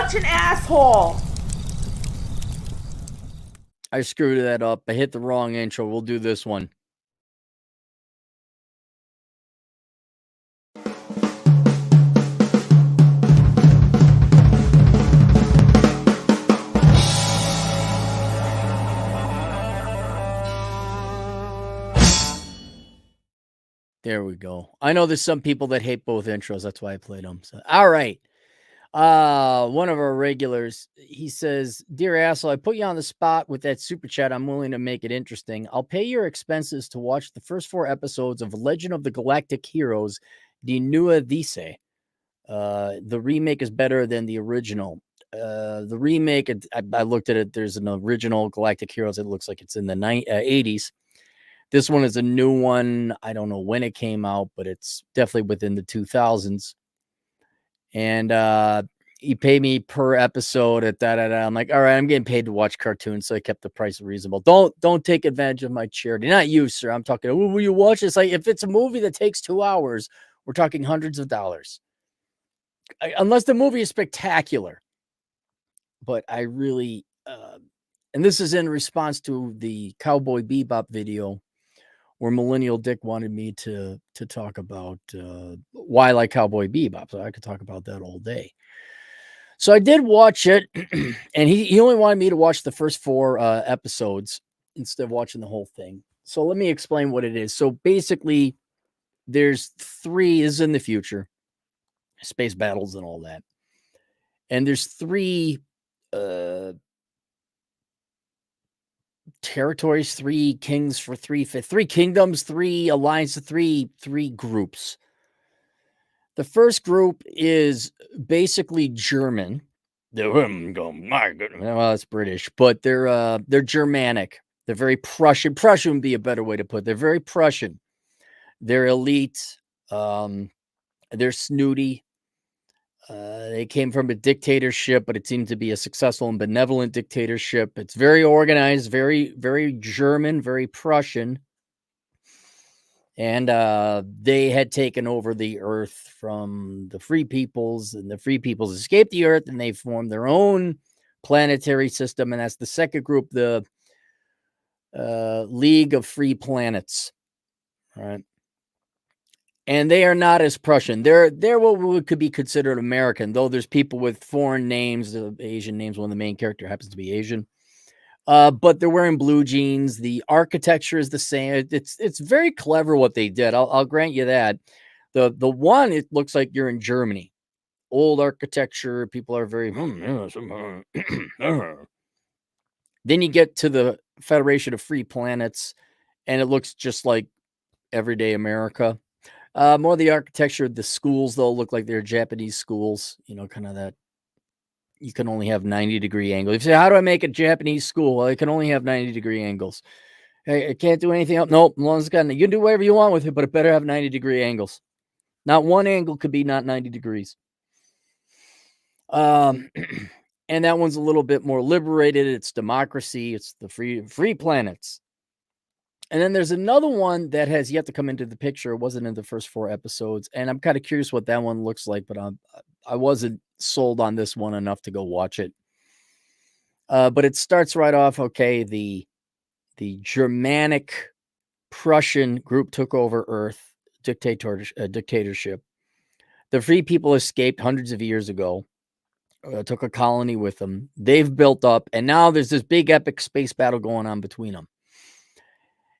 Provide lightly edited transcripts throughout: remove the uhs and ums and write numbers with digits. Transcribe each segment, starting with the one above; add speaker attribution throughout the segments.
Speaker 1: such an asshole.
Speaker 2: I screwed that up. I hit the wrong intro. We'll do this one. There we go. I know there's some people that hate both intros. That's why I played them. So, all right. One of our regulars, he says, "Dear asshole, I put you on the spot with that super chat. I'm willing to make it interesting. I'll pay your expenses to watch the first 4 episodes of Legend of the Galactic Heroes, Die Neue Dice. The remake is better than the original. The remake, I looked at it. There's an original Galactic Heroes. It looks like it's in the 80s. This one is a new one. I don't know when it came out, but it's definitely within the 2000s. And you pay me per episode at that. I'm like, all right, I'm getting paid to watch cartoons, so I kept the price reasonable. Don't take advantage of my charity. Not you, sir. I'm talking. Oh, will you watch this? Like, if it's a movie that takes 2 hours, we're talking hundreds of dollars. Unless the movie is spectacular. But I really, and this is in response to the Cowboy Bebop video, where Millennial Dick wanted me to talk about why I like Cowboy Bebop. So I could talk about that all day. So I did watch it, and he only wanted me to watch the first 4 episodes instead of watching the whole thing. So let me explain what it is. So basically, there's 3 is in the future, space battles and all that. And there's 3 territories, 3 kings for 3 kingdoms, 3 alliances, 3 groups. The first group is basically German. My goodness, well, it's British, but they're Germanic. They're very Prussian. Prussian would be a better way to put it. They're very Prussian. They're elite. They're snooty. They came from a dictatorship, but it seemed to be a successful and benevolent dictatorship. It's very organized, very, very German, very Prussian. And they had taken over the earth from the Free Peoples, and the Free Peoples escaped the earth, and they formed their own planetary system. And that's the second group, the League of Free Planets. All right. And they are not as Prussian. They're what could be considered American, though there's people with foreign names, Asian names. One of the main character happens to be Asian. But they're wearing blue jeans. The architecture is the same. It's very clever what they did. I'll grant you that. The one, it looks like you're in Germany. Old architecture. People are very. Then you get to the Federation of Free Planets, and it looks just like everyday America. More the architecture, the schools, though, look like they're Japanese schools, kind of that. You can only have 90-degree angles. If you say, how do I make a Japanese school? Well, it can only have 90-degree angles. Hey, I can't do anything else. Nope, as long as it's got, you can do whatever you want with it, but it better have 90-degree angles. Not one angle could be not 90 degrees. And that one's a little bit more liberated. It's democracy. It's the free planets. And then there's another one that has yet to come into the picture. It wasn't in the first 4 episodes. And I'm kind of curious what that one looks like, but I wasn't sold on this one enough to go watch it. But it starts right off, okay, the Germanic Prussian group took over Earth, dictatorship. The Free People escaped hundreds of years ago, took a colony with them. They've built up, and now there's this big epic space battle going on between them.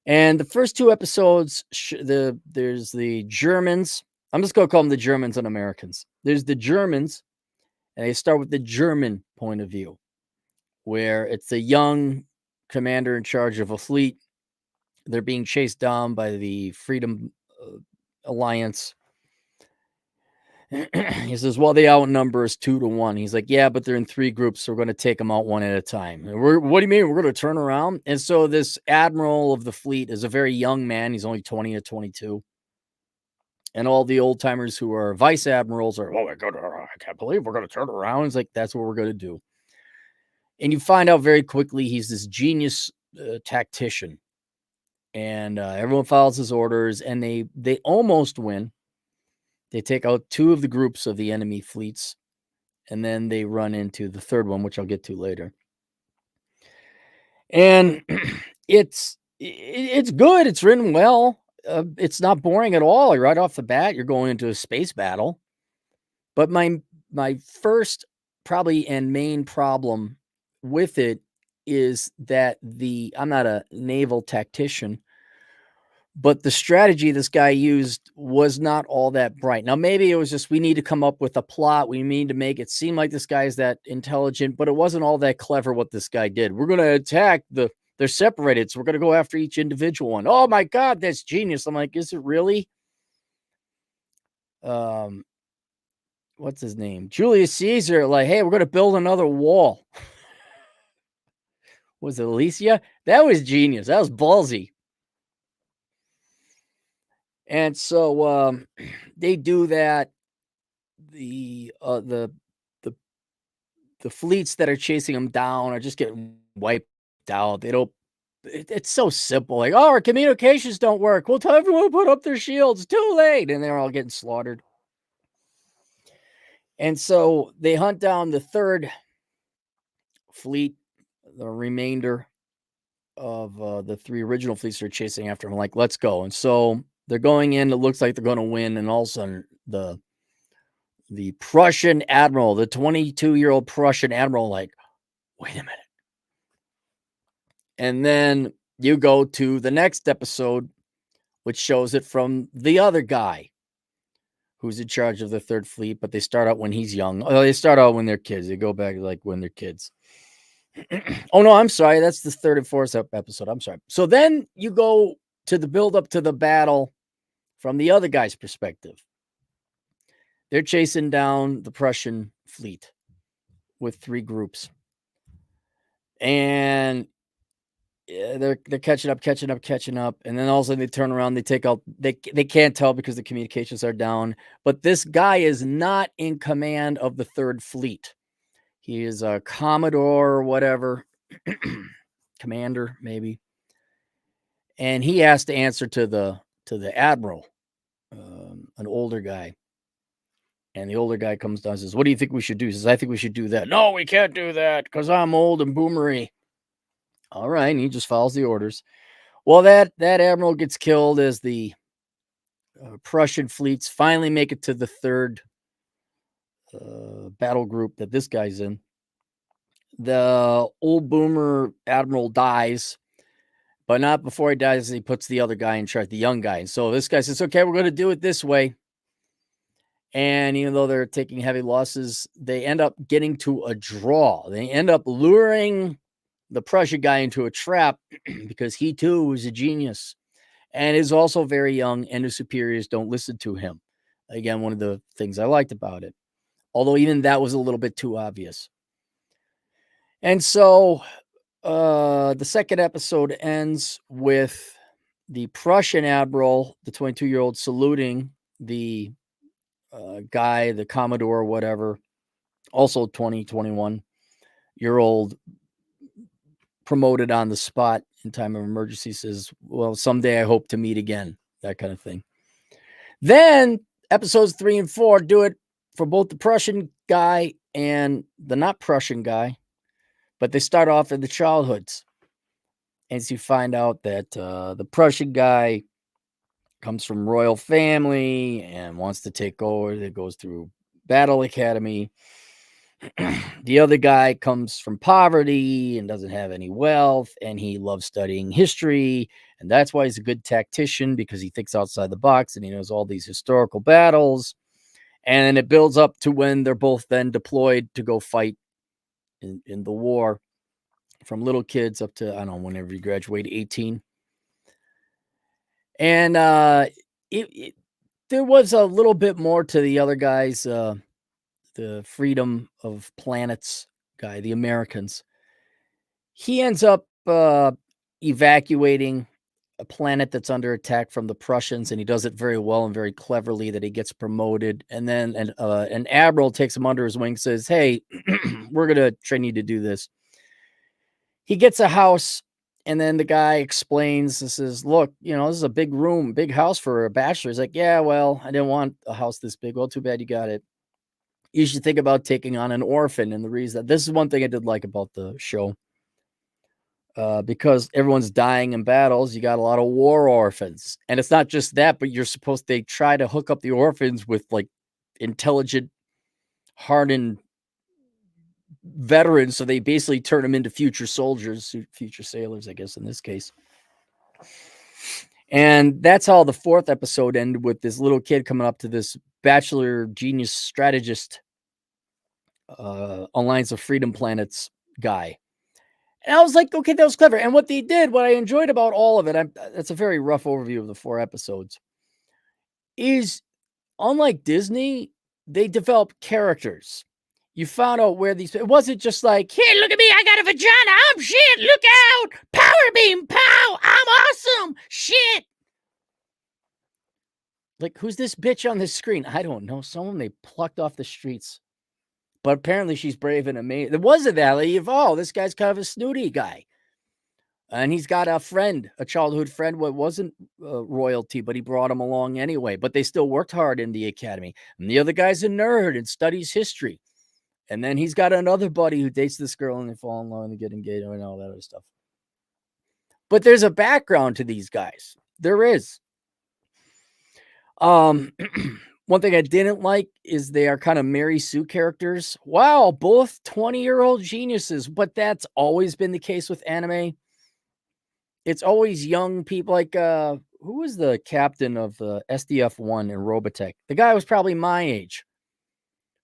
Speaker 2: And the first 2 episodes, there's the Germans. I'm just going to call them the Germans and Americans. There's the Germans, and they start with the German point of view, where it's a young commander in charge of a fleet. They're being chased down by the Freedom Alliance. He says, well, they outnumber us 2-1. He's like, yeah, but they're in 3 groups, so we're going to take them out one at a time. What do you mean? We're going to turn around? And so this admiral of the fleet is a very young man. He's only 20 or 22. And all the old timers who are vice admirals are, oh my God, I can't believe we're going to turn around. It's like, that's what we're going to do. And you find out very quickly he's this genius tactician. And everyone follows his orders, and they almost win. They take out 2 of the groups of the enemy fleets, and then they run into the third one, which I'll get to later. And it's good. It's written well. It's not boring at all. Right off the bat, you're going into a space battle. But my first probably and main problem with it is that I'm not a naval tactician, but the strategy this guy used was not all that bright. Now, maybe it was just we need to come up with a plot. We need to make it seem like this guy is that intelligent, but it wasn't all that clever what this guy did. We're going to attack they're separated, so we're going to go after each individual one. Oh my God, that's genius. I'm like, is it really? Um, what's his name? Julius Caesar, like, hey, we're going to build another wall. Was it Alicia? That was genius. That was ballsy. And so they do that. The the the fleets that are chasing them down are just getting wiped out. They don't. It's so simple. Like, oh, our communications don't work. We'll tell everyone to put up their shields. Too late, and they're all getting slaughtered. And so they hunt down the third fleet, the remainder of the three original fleets are chasing after him. Like, let's go. And so they're going in. It looks like they're going to win, and all of a sudden the Prussian admiral, the 22-year-old Prussian admiral, like, wait a minute. And then you go to the next episode, which shows it from the other guy who's in charge of the third fleet, but they start out when he's young. Oh, they start out when they're kids. They go back like when they're kids. Oh, no, I'm sorry. That's the third and fourth episode. I'm sorry. So then you go to the build up to the battle from the other guy's perspective. They're chasing down the Prussian fleet with three groups. And they're catching up. And then all of a sudden they turn around, they take out, they can't tell because the communications are down. But this guy is not in command of the third fleet. He is a commodore or whatever, commander maybe. And he has to answer to the admiral, an older guy. And the older guy comes down and says, what do you think we should do? He says, I think we should do that. No, we can't do that because I'm old and boomery. All right. And he just follows the orders. Well, that admiral gets killed as the Prussian fleets finally make it to the third battle group that this guy's in. The old boomer admiral dies, but not before he dies. He puts the other guy in charge, the young guy. And so this guy says, okay, we're going to do it this way. And even though they're taking heavy losses, they end up getting to a draw. They end up luring the Prussian guy into a trap because he too is a genius and is also very young, and his superiors don't listen to him. Again, one of the things I liked about it, although even that was a little bit too obvious. And so the second episode ends with the Prussian admiral, the 22-year-old, saluting the guy, the Commodore, whatever, also 21-year-old, promoted on the spot in time of emergency, says, well, someday I hope to meet again, that kind of thing. Then episodes 3 and 4 do it for both the Prussian guy and the not Prussian guy, but they start off in the childhoods. As you find out that the Prussian guy comes from royal family and wants to take over. It goes through battle academy. The other guy comes from poverty and doesn't have any wealth, and he loves studying history, and that's why he's a good tactician, because he thinks outside the box and he knows all these historical battles. And it builds up to when they're both then deployed to go fight in the war, from little kids up to, I don't know, whenever you graduate, 18. And there was a little bit more to the other guys, the Freedom of Planets guy, the Americans. He ends up evacuating a planet that's under attack from the Prussians, and he does it very well and very cleverly, that he gets promoted. And then an admiral takes him under his wing, says, hey, we're going to train you to do this. He gets a house, and then the guy explains, this is, look, this is a big room, big house for a bachelor. He's like, yeah, well, I didn't want a house this big. Well, too bad you got it. you should think about taking on an orphan. And the reason this is one thing I did like about the show, because everyone's dying in battles, you got a lot of war orphans. And it's not just that, but they try to hook up the orphans with like intelligent, hardened veterans. So they basically turn them into future soldiers, future sailors, I guess, in this case. And that's how the fourth episode ended, with this little kid coming up to this bachelor genius strategist, Alliance of Freedom Planets guy. And I was like, okay, that was clever. And what they did, what I enjoyed about all of it, that's a very rough overview of the 4 episodes, is unlike Disney, they developed characters. You found out where it wasn't just like, hey, look at me, I got a vagina, I'm shit, look out, power beam, pow, I'm awesome, shit. Like, who's this bitch on this screen? I don't know, someone they plucked off the streets. But apparently she's brave and amazing. It wasn't that. Like, oh, this guy's kind of a snooty guy. And he's got a friend, a childhood friend, what wasn't royalty, but he brought him along anyway. But they still worked hard in the academy. And the other guy's a nerd and studies history. And then he's got another buddy who dates this girl and they fall in love and they get engaged and all that other stuff. But there's a background to these guys. There is. One thing I didn't like is they are kind of Mary Sue characters. Wow, both 20-year-old geniuses. But that's always been the case with anime. It's always young people, like, who was the captain of the SDF-1 in Robotech? The guy was probably my age.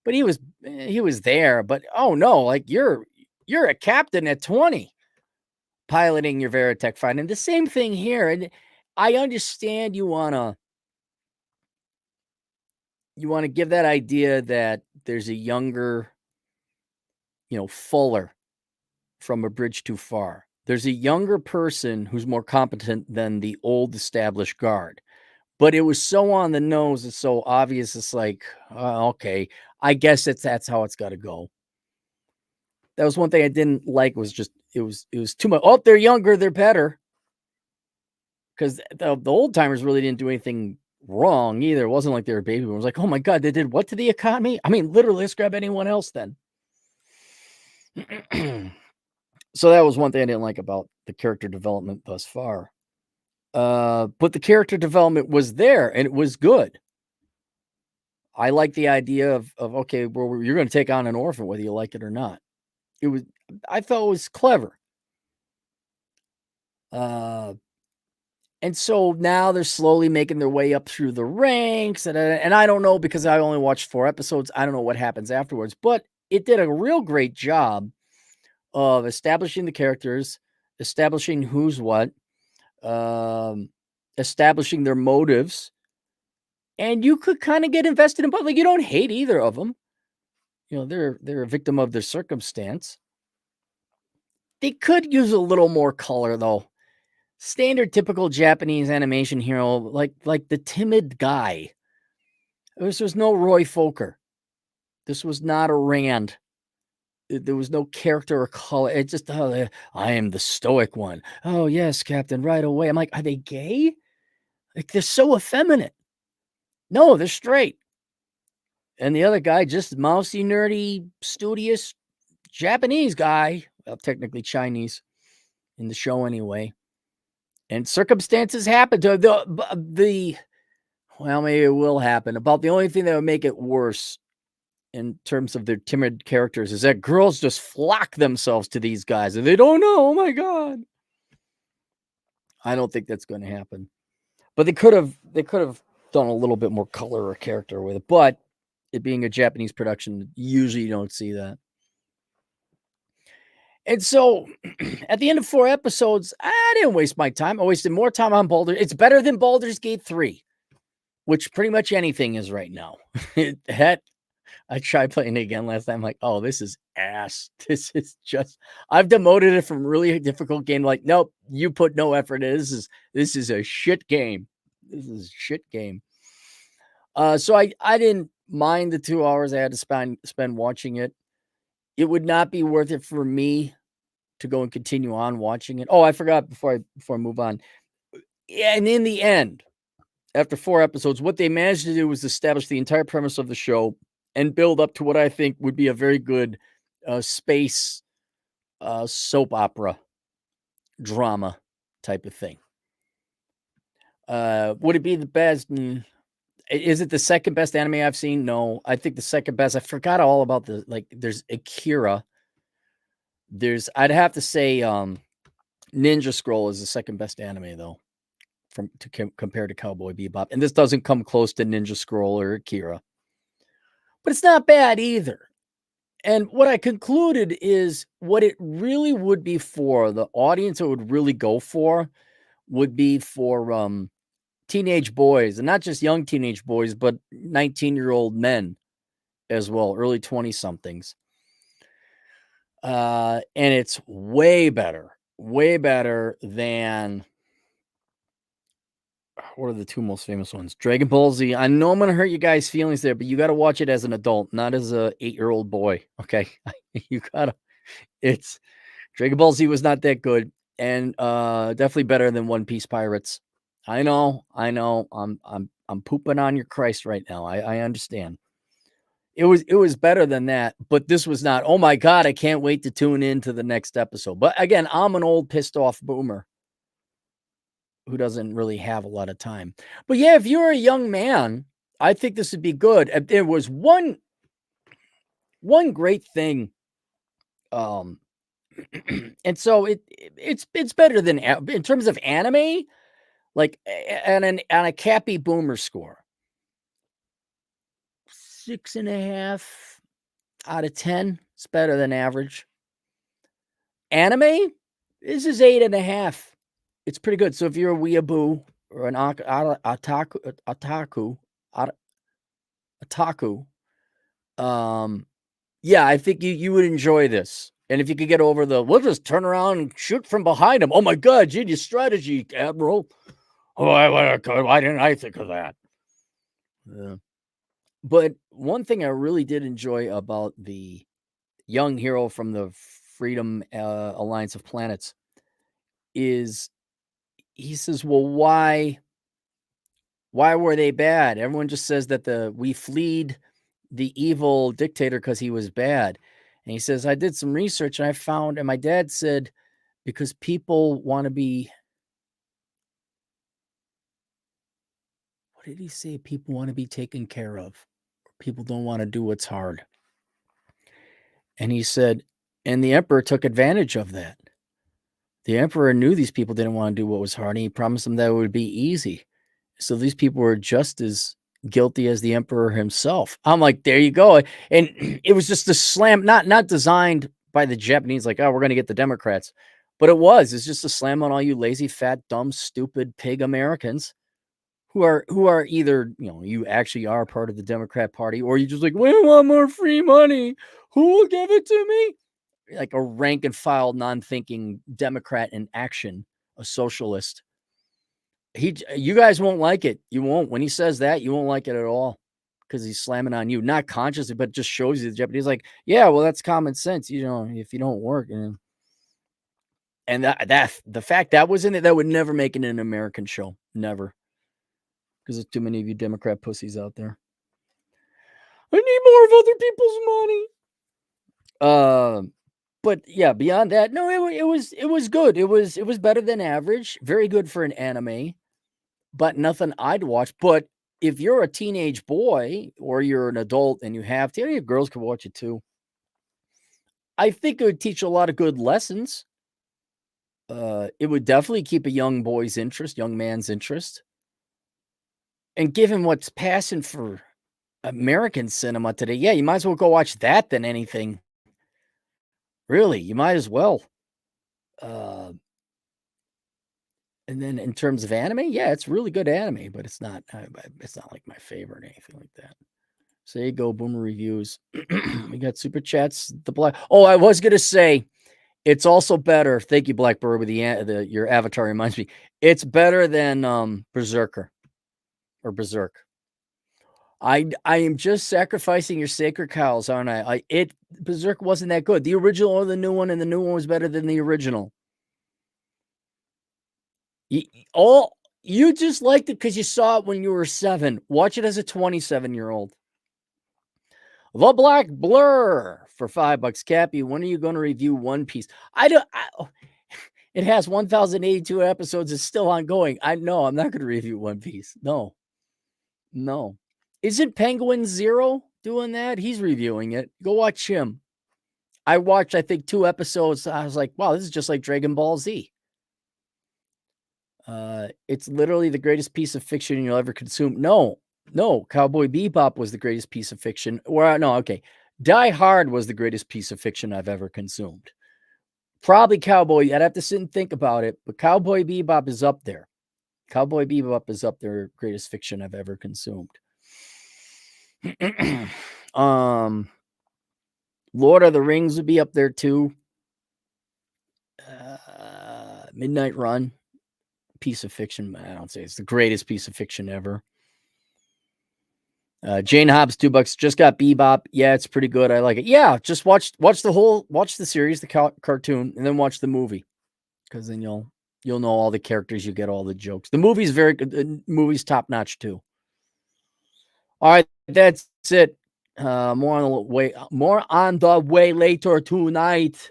Speaker 2: But he was there, but oh no, like you're a captain at 20 piloting your Veritech fighter. And the same thing here. And I understand you want to give that idea that there's a younger, Fuller from A Bridge Too Far. There's a younger person who's more competent than the old established guard. But it was so on the nose, it's so obvious. It's like, okay, I guess that's how it's got to go. That was one thing I didn't like, was just it was too much. Oh, they're younger, they're better. Because the old timers really didn't do anything wrong either. It wasn't like they were baby boomers. It was like, oh my God, they did what to the economy? I mean, literally, let's grab anyone else then. So that was one thing I didn't like about the character development thus far. But the character development was there and it was good. I like the idea of okay, well, you're going to take on an orphan whether you like it or not. I thought it was clever. And so now they're slowly making their way up through the ranks, and I don't know, because I only watched 4 episodes. I don't know what happens afterwards, but it did a real great job of establishing the characters, establishing who's what, establishing their motives, and you could kind of get invested in both. Like, you don't hate either of them. They're a victim of their circumstance. They could use a little more color, though. Standard typical Japanese animation hero, like the timid guy. This was no Roy Fokker. This was not a Rand. There was no character or color. It just, I am the stoic one. Oh yes, Captain, right away. I'm like, are they gay? Like, they're so effeminate. No, they're straight. And the other guy, just mousy, nerdy, studious Japanese guy. Well, technically Chinese in the show anyway. And circumstances happen to well, maybe it will happen. About the only thing that would make it worse in terms of their timid characters is that girls just flock themselves to these guys and they don't know. Oh my God. I don't think that's going to happen. But they could have done a little bit more color or character with it. But it being a Japanese production, usually you don't see that. And so at the end of 4 episodes, I didn't waste my time. I wasted more time on Baldur's. It's better than Baldur's Gate 3, which pretty much anything is right now. I tried playing it again last time. I'm like, oh, this is ass. This is just, I've demoted it from really difficult game. Like, nope, you put no effort in. This is a shit game. This is a shit game. So I didn't mind the 2 hours I had to spend watching it. It would not be worth it for me to go and continue on watching it. Oh, I forgot before I move on. And in the end, after 4 episodes, what they managed to do was establish the entire premise of the show and build up to what I think would be a very good space soap opera drama type of thing. Would it be the best? Is it the second best anime I've seen? No, I think the second best. I forgot all about there's Akira. I'd have to say Ninja Scroll is the second best anime though, compared to Cowboy Bebop, and this doesn't come close to Ninja Scroll or Akira, but it's not bad either. And what I concluded is what it really would be for the audience it would really go for would be for teenage boys, and not just young teenage boys, but 19-year-old men as well, early 20 somethings. And it's way better than what are the two most famous ones? Dragon Ball Z. I know I'm gonna hurt you guys' feelings there, but you got to watch it as an adult, not as a 8-year-old boy. Okay, you gotta. It's Dragon Ball Z was not that good, and definitely better than One Piece Pirates. I know. I'm pooping on your Christ right now. I understand. It was better than that, but this was not. Oh my god, I can't wait to tune in to the next episode. But again, I'm an old pissed off boomer who doesn't really have a lot of time. But yeah, if you're a young man, I think this would be good. There was one great thing, um, and so it's better than in terms of anime, like and a Cappy Boomer score, 6.5 out of 10. It's better than average. Anime, this is 8.5. It's pretty good. So if you're a weeaboo or an otaku, yeah, I think you would enjoy this. And if you could get over we'll just turn around and shoot from behind him. Oh my God, genius strategy, Admiral. Oh, why didn't I think of that? But one thing I really did enjoy about the young hero from the Freedom Alliance of Planets is he says, "Well, why were they bad? Everyone just says that we fleed the evil dictator because he was bad." And he says, "I did some research and I found," and my dad said, because people want to be, what did he say? People want to be taken care of. People don't want to do what's hard. And he said, and the emperor took advantage of that. The emperor knew these people didn't want to do what was hard, and he promised them that it would be easy. So these people were just as guilty as the emperor himself. I'm like, there you go. And it was just a slam, not designed by the Japanese, like, oh, we're going to get the Democrats. But it's just a slam on all you lazy, fat, dumb, stupid pig Americans who are either, you actually are part of the Democrat Party, or you just like, we want more free money. Who will give it to me? Like a rank and file, non-thinking Democrat in action, a socialist. You guys won't like it. You won't. When he says that, you won't like it at all because he's slamming on you, not consciously, but just shows you the Japanese. Like, yeah, well, that's common sense. If you don't work, and that the fact that was in it, that would never make it an American show, never, because there's too many of you Democrat pussies out there. I need more of other people's money. But yeah, beyond that, no, it was good. It was better than average. Very good for an anime, but nothing I'd watch. But if you're a teenage boy or you're an adult and you have to, your girls can watch it too. I think it would teach a lot of good lessons. It would definitely keep a young man's interest, and give him what's passing for American cinema today. Yeah, you might as well go watch that than anything. Really, you might as well. Uh, And then in terms of anime, yeah, it's really good anime, but it's not like my favorite or anything like that. So there you go, Boomer Reviews. We got super chats. I was gonna say it's also better. Thank you, Blackbird, with your avatar reminds me. It's better than Berserker or Berserk. I am just sacrificing your sacred cows, aren't I? Berserk wasn't that good. The original or the new one, and the new one was better than the original. You just liked it because you saw it when you were 7. Watch it as a 27-year-old. The Black Blur for $5. Cappy, when are you going to review One Piece? I don't. It has 1,082 episodes. It's still ongoing. I know. I'm not going to review One Piece. No, no. Isn't Penguin Zero doing that? He's reviewing it. Go watch him. I watched, I think, 2 episodes. I was like, wow, this is just like Dragon Ball Z. It's literally the greatest piece of fiction you'll ever consume. No, Cowboy Bebop was the greatest piece of fiction. Or no, okay. Die Hard was the greatest piece of fiction I've ever consumed. Probably Cowboy. I'd have to sit and think about it, but Cowboy Bebop is up there. Cowboy Bebop is up there, greatest fiction I've ever consumed. Lord of the Rings would be up there too. Midnight Run, piece of fiction. I don't say it's the greatest piece of fiction ever. Jane Hobbs, $2. Just got Bebop. Yeah, it's pretty good. I like it. Yeah, just watch the series, the cartoon, and then watch the movie, because then you'll know all the characters. You get all the jokes. The movie's very good. The movie's top notch too. All right, that's it. More on the way later tonight.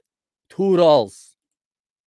Speaker 2: Toodles.